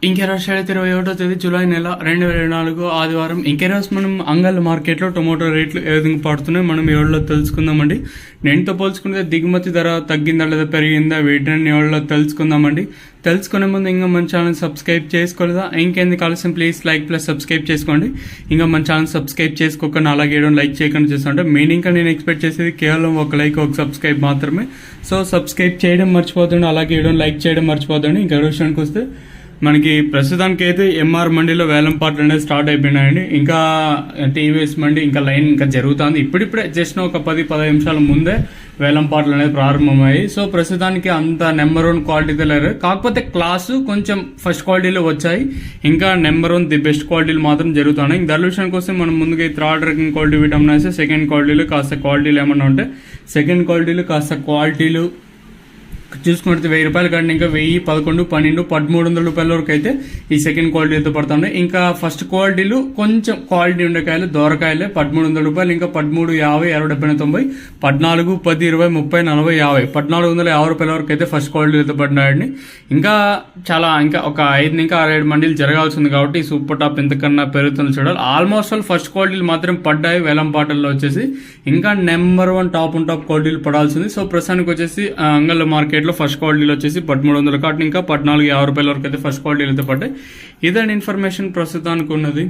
ఇంకెరోజు 21వ తేదీ జూలై నెల 2024 ఆదివారం. ఇంకెరోజు మనం అంగల్ మార్కెట్లో టొమాటో రేట్లు ఏ విధంగా పడుతున్నాయి మనం ఎవరిలో తెలుసుకుందామండి. నేనుతో పోల్చుకుంటే దిగుమతి ధర తగ్గిందా లేదా పెరిగిందా వీటిని ఎవరిలో తెలుసుకుందామండి. తెలుసుకునే ముందు ఇంకా మన ఛానల్ సబ్స్క్రైబ్ చేసుకోలేదా? ఇంకెందుకు ఆలస్యం, ప్లీజ్ లైక్ ప్లస్ సబ్స్క్రైబ్ చేసుకోండి. ఇంకా మన ఛానల్ సబ్స్క్రైబ్ చేసుకోకుండా అలాగే వేయడం లైక్ చేయకుండా చేస్తుంటే మెయిన్ ఇంకా నేను ఎక్స్పెక్ట్ చేసేది కేవలం ఒక లైక్ ఒక సబ్స్క్రైబ్ మాత్రమే. సో సబ్స్క్రైబ్ చేయడం మర్చిపోతుండే, అలాగే వేయడం లైక్ చేయడం మర్చిపోతుండే. ఇంకా విషయానికి వస్తే మనకి ప్రస్తుతానికి అయితే ఎంఆర్ మండీలో వేలం పాటలు అనేది స్టార్ట్ అయిపోయినాయండి. ఇంకా టీవీఎస్ మండి ఇంకా లైన్ ఇంకా జరుగుతుంది. ఇప్పుడిప్పుడే జస్ట్ ఒక 10-15 నిమిషాల ముందే వేలం పాటలు అనేది ప్రారంభమయ్యాయి. సో ప్రస్తుతానికి అంత నెంబర్ 1 క్వాలిటీతో లేరు, కాకపోతే క్లాసు కొంచెం ఫస్ట్ క్వాలిటీలో వచ్చాయి. ఇంకా నెంబర్ 1 ది బెస్ట్ క్వాలిటీలు మాత్రం జరుగుతున్నాయి. ధర విషయానికి వస్తే మనం ముందుగా థర్డ్ రకం క్వాలిటీ విటమిన్ వేస్తే సెకండ్ క్వాలిటీలు కాస్త క్వాలిటీలు ఏమన్నా ఉంటే సెకండ్ క్వాలిటీలు కాస్త క్వాలిటీలు చూసుకుంటే 1000 రూపాయల కంటే ఇంకా 1000, 11, 12, 1300 రూపాయల వరకు అయితే ఈ సెకండ్ క్వాలిటీతో పడుతున్నాయి. ఇంకా ఫస్ట్ క్వాలిటీలు కొంచెం క్వాలిటీ ఉండే కాయలు దోరకాయలే 1300 రూపాయలు, ఇంకా 13, 50, 60, 70, 90, 14, 10, 20, 30, 40, 50, 1450 రూపాయల వరకు అయితే ఫస్ట్ క్వాలిటీతో పడినాయండి. ఇంకా చాలా ఇంకా ఒక 5 ఇంకా 6 మండీలు జరగాల్సి ఉంది కాబట్టి సూపర్ టాప్ ఎంతకన్నా పెరుగుతుంది చూడాలి. ఆల్మోస్ట్ ఆల్ ఫస్ట్ క్వాలిటీలు మాత్రం పడ్డాయి వేలం పాటల్లో వచ్చేసి. ఇంకా నెంబర్ 1 టాప్ క్వాలిటీలు పడాల్సింది. సో ప్రస్తుతానికి వచ్చేసి అంగళ్ళ మార్కెట్ లో ఫస్ట్ క్వాలిటీలో వచ్చేసి 1300 కాటన్ ఇంకా 1450 రూపాయల వరకు అయితే ఫస్ట్ క్వాలిటీలు అయితే పడ్డాయి. ఇదండి ఇన్ఫర్మేషన్ ప్రస్తుతానికి ఉన్నది.